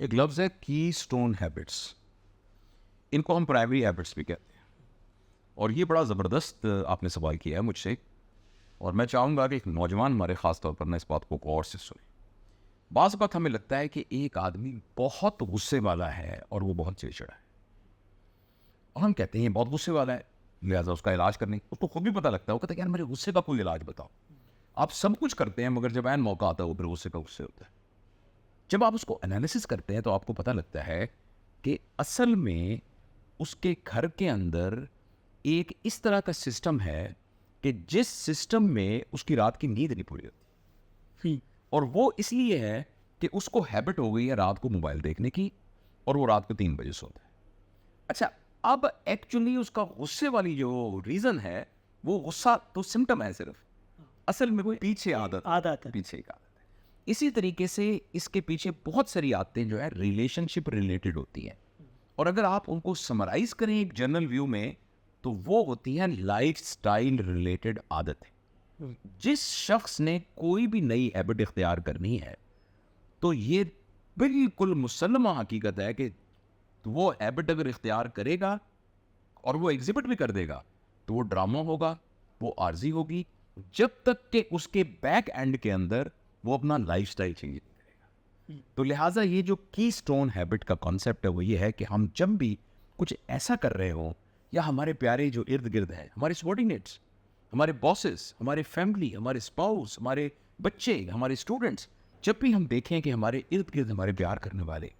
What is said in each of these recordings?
एक लफ्ज़ है की स्टोन हैबिट्स। इनको हम प्राइमरी हैबिट्स भी कहते हैं। और ये बड़ा ज़बरदस्त आपने सवाल किया है मुझसे, और मैं चाहूँगा कि एक नौजवान हमारे ख़ास तौर पर ना इस बात को गौर से सुने। बाज़ वक़्त हमें लगता है कि एक आदमी बहुत गुस्से वाला है और वो बहुत चिड़चिड़ा है, और हम कहते हैं ये बहुत गुस्से वाला है, लिहाजा उसका इलाज करने। उसको खुद भी पता लगता है, वो कहता है यार मेरे गुस्से का कोई इलाज बताओ। आप सब कुछ करते हैं, मगर जब ऐन मौका आता है वो फिर गुस्से का गुस्से होता है। जब आप उसको एनालिसिस करते हैं तो आपको पता लगता है कि असल में उसके घर के अंदर एक इस तरह का सिस्टम है कि जिस सिस्टम में उसकी रात की नींद नहीं पूरी होती, और वो इसलिए है कि उसको हैबिट हो गई है रात को मोबाइल देखने की, और वो रात को 3 बजे सोता है। अच्छा, अब एक्चुअली उसका गुस्से वाली जो रीज़न है, वो गुस्सा तो सिम्टम है सिर्फ, असल में वो पीछे आदत है, पीछे एक आदत है। इसी तरीके से इसके पीछे बहुत सारी आदतें जो है रिलेशनशिप रिलेटेड होती हैं, और अगर आप उनको समराइज करें एक जनरल व्यू में, तो वो होती हैं लाइफस्टाइल रिलेटेड आदतें। जिस शख्स ने कोई भी नई हैबिट इख्तियार करनी है, तो ये बिल्कुल मुसल्लमा हकीकत है कि वो हैबिट अगर इख्तियार करेगा और वो एग्जिबिट भी कर देगा, तो वो ड्रामा होगा, वो आर्जी होगी, जब तक कि उसके बैक एंड के अंदर वो अपना लाइफस्टाइल चेंज नहीं करेगा। तो लिहाजा ये जो की स्टोन हैबिट का कॉन्सेप्ट है वो ये है कि हम जब भी कुछ ऐसा कर रहे हो, या हमारे प्यारे जो इर्द गिर्द हैं, हमारे सबॉर्डिनेट्स, हमारे बॉसेस, हमारे फैमिली, हमारे स्पाउस, हमारे बच्चे, हमारे स्टूडेंट्स, जब भी हम देखें कि हमारे इर्द गिर्द हमारे प्यार करने वाले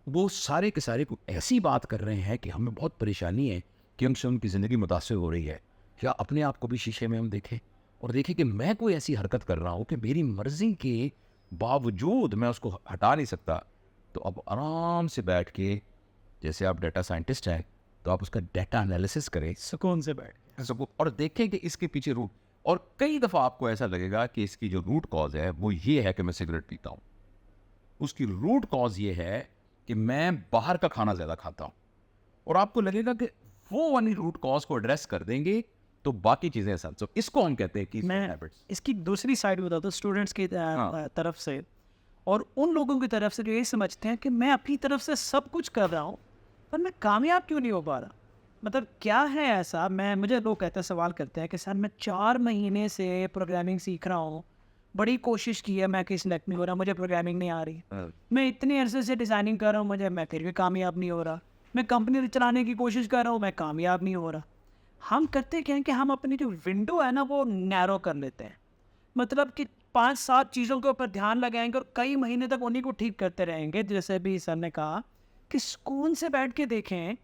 वो सारे के सारे को ऐसी बात कर रहे हैं कि हमें बहुत परेशानी है कि हमसे उनकी ज़िंदगी मुतासिर हो रही है, या अपने आप को भी शीशे में हम देखें और देखें कि मैं कोई ऐसी हरकत कर रहा हूँ कि मेरी मर्जी के बावजूद मैं उसको हटा नहीं सकता, तो अब आराम से बैठ के, जैसे आप डाटा साइंटिस्ट हैं, तो आप उसका डाटा एनालिसिस करें सुकून से बैठ सबको, और देखें कि इसके पीछे रूट। और कई दफ़ा आपको ऐसा लगेगा कि इसकी जो रूट कॉज है वो ये है कि मैं सिगरेट पीता हूँ, उसकी रूट कॉज ये है कि मैं बाहर का खाना ज़्यादा खाता हूँ, और आपको लगेगा कि वो वाली रूट कॉज को एड्रेस कर देंगे तो बाकी चीज़ें आसान। तो इसको हम कहते हैं कि मैं हैबिट्स। इसकी दूसरी साइड बताता हूँ स्टूडेंट्स की तरफ से, और उन लोगों की तरफ से जो ये समझते हैं कि मैं अपनी तरफ से सब कुछ कर रहा हूँ पर मैं कामयाब क्यों नहीं हो पा रहा। मतलब क्या है ऐसा, मुझे लोग कहते हैं, सवाल करते हैं कि सर मैं 4 महीने से प्रोग्रामिंग सीख रहा हूँ, बड़ी कोशिश की है, मैं कहीं सेलेक्ट नहीं हो रहा, मुझे प्रोग्रामिंग नहीं आ रही, मैं इतने अरसे से डिज़ाइनिंग कर रहा हूँ, मैं फिर भी कामयाब नहीं हो रहा, मैं कंपनी चलाने की कोशिश कर रहा हूँ, मैं कामयाब नहीं हो रहा। हम करते क्या हैं कि हम अपनी जो विंडो है ना वो नैरो कर लेते हैं, मतलब कि 5-7 चीज़ों के ऊपर ध्यान लगाएंगे और कई महीने तक उन्हीं को ठीक करते रहेंगे। जैसे भी सर ने कहा कि सुकून से बैठ के देखें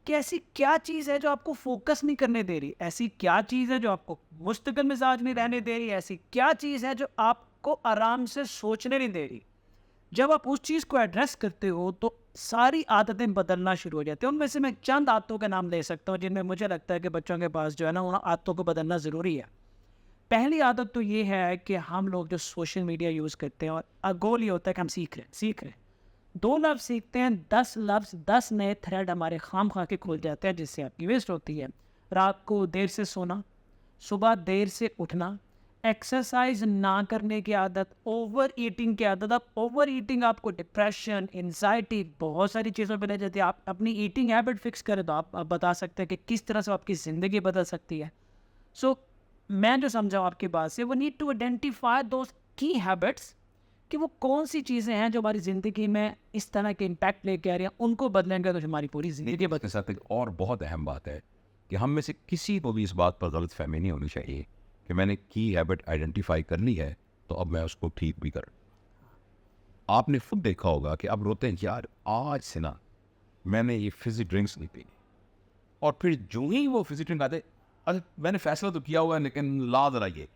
कि ऐसी क्या चीज़ है जो आपको फोकस नहीं करने दे रही, ऐसी क्या चीज़ है जो आपको मुस्तकिल मिजाज नहीं रहने दे रही, ऐसी क्या चीज़ है जो आपको आराम से सोचने नहीं दे रही। जब आप उस चीज़ को एड्रेस करते हो तो सारी आदतें बदलना शुरू हो जाती हैं। उनमें से मैं चंद आदतों के नाम ले सकता हूँ जिनमें मुझे लगता है कि बच्चों के पास जो है ना उन आदतों को बदलना ज़रूरी है। पहली आदत तो ये है कि हम लोग जो सोशल मीडिया यूज़ करते हैं, और गोल ये होता है कि हम सीख रहे हैं, 2 लफ्ज़ सीखते हैं, 10 लफ्ज़, 10 नए थ्रेड हमारे खाम खा के खुल जाते हैं, जिससे आपकी वेस्ट होती है। रात को देर से सोना, सुबह देर से उठना, एक्सरसाइज ना करने की आदत, ओवर ईटिंग की आदत। अब ओवर ईटिंग आपको डिप्रेशन, एंजाइटी, बहुत सारी चीज़ों पे ले जाती है। आप अपनी ईटिंग हैबिट फिक्स करें तो आप बता सकते हैं कि किस तरह से आपकी ज़िंदगी बदल सकती है। सो मैं जो समझा आपकी बात से, वो नीड टू आइडेंटिफाई दोज की हैबिट्स, कि वो कौन सी चीज़ें हैं जो हमारी ज़िंदगी में इस तरह के इम्पैक्ट लेके आ रही हैं, उनको बदलेंगे तो हमारी पूरी ज़िंदगी बदल। के साथ एक और बहुत अहम बात है कि हम में से किसी को भी इस बात पर गलत फहमी नहीं होनी चाहिए कि मैंने की हैबिट आइडेंटिफाई कर ली है तो अब मैं उसको ठीक भी कर। आपने खुद देखा होगा कि आप रोते हैं यार आज से ना मैंने ये फिजी ड्रिंक्स नहीं पीनी, और फिर जो ही वो फिजी ड्रिंक आते, अरे मैंने फैसला तो किया हुआ है लेकिन ला जरा ये।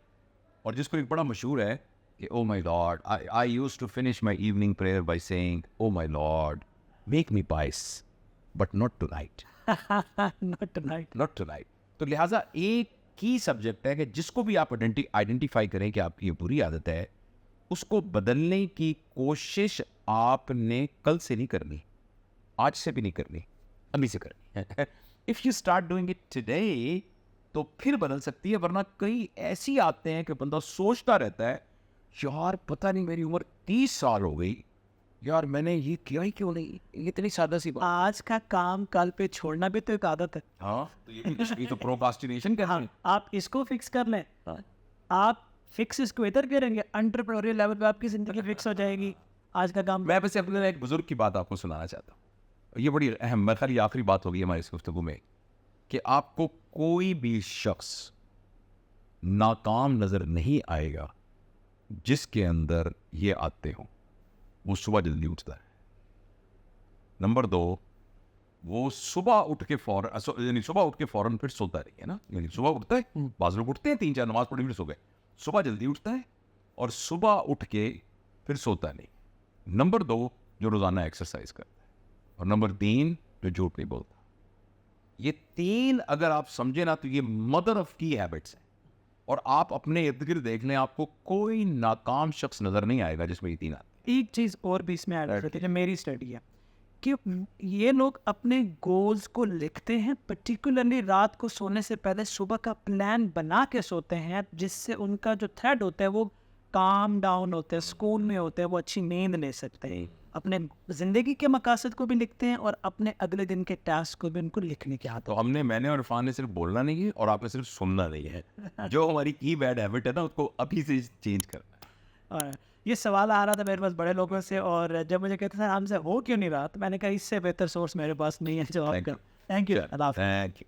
और जिसको एक बड़ा मशहूर है कि oh my Lord, I used to finish my evening prayer by saying oh my Lord make me pious but not tonight, not tonight. Not tonight. तो लिहाजा एक की सब्जेक्ट है कि जिसको भी आप आइडेंटिफाई करें कि आपकी ये बुरी आदत है, उसको बदलने की कोशिश आपने कल से नहीं करनी, आज से भी नहीं करनी, अभी से करनी है। If you start doing it today तो फिर बदल सकती है, वरना कई ऐसी आते हैं कि बंदा सोचता रहता है यार पता नहीं मेरी उम्र 30 साल हो गई यार मैंने ये किया ही क्यों नहीं, ये इतनी सादा सी बात। आज का काम कल पे छोड़ना भी तो एक आदत है। हाँ, तो ये तो प्रोक्रास्टिनेशन कहते हैं। आप इसको फिक्स कर लें, आप फिक्स इसको इधर करेंगे, एंटरप्रेन्योरियल लेवल पे आपकी जिंदगी फिक्स हो जाएगी। आज का काम मैं वैसे अपने एक बुजुर्ग की बात आपको सुनाना चाहता हूँ, ये बड़ी अहम, मैं खाली आखिरी बात होगी हमारी इस गुफ्तगू में, कि आपको कोई भी शख्स नाकाम नज़र नहीं आएगा जिसके अंदर ये आते हों। वो सुबह जल्दी उठता है। नंबर 2, वो सुबह उठ के फौरन फिर सोता नहीं है ना, यानी सुबह उठता है, बाज़ लोग उठते हैं 3-4 नमाज पढ़ी फिर सो गए, सुबह जल्दी उठता है और सुबह उठ के फिर सोता नहीं। नंबर 2, जो रोज़ाना एक्सरसाइज करता है। और नंबर 3, जो झूठ नहीं बोलता। ये 3 अगर आप समझे ना तो ये मदर ऑफ की हैबिट्स हैं। और आप अपने इर्द गिर्द देख लें, आपको कोई नाकाम शख्स नज़र नहीं आएगा जिसमें ये 3 आते। एक चीज़ और भी इसमें ऐड करते हैं, जो मेरी स्टडी है कि ये लोग अपने गोल्स को लिखते हैं, पर्टिकुलरली रात को सोने से पहले सुबह का प्लान बना के सोते हैं, जिससे उनका जो थ्रेड होता है वो काम डाउन होते हैं, सुकून में होते हैं, वो अच्छी नींद ले सकते हैं। अपने ज़िंदगी के मकासद को भी लिखते हैं और अपने अगले दिन के टास्क को भी उनको लिखने की आदत। तो मैंने और इरफान ने सिर्फ बोलना नहीं है और आपने सिर्फ सुनना नहीं है। जो हमारी की बैड हैबिट है ना, उसको अभी से चेंज करना है। और ये सवाल आ रहा था मेरे पास बड़े लोगों से, और जब मुझे कहते थे हमसे हो क्यों नहीं रहा, तो मैंने कहा इससे बेहतर सोर्स मेरे पास नहीं है जवाब का। Thank you. Thank you.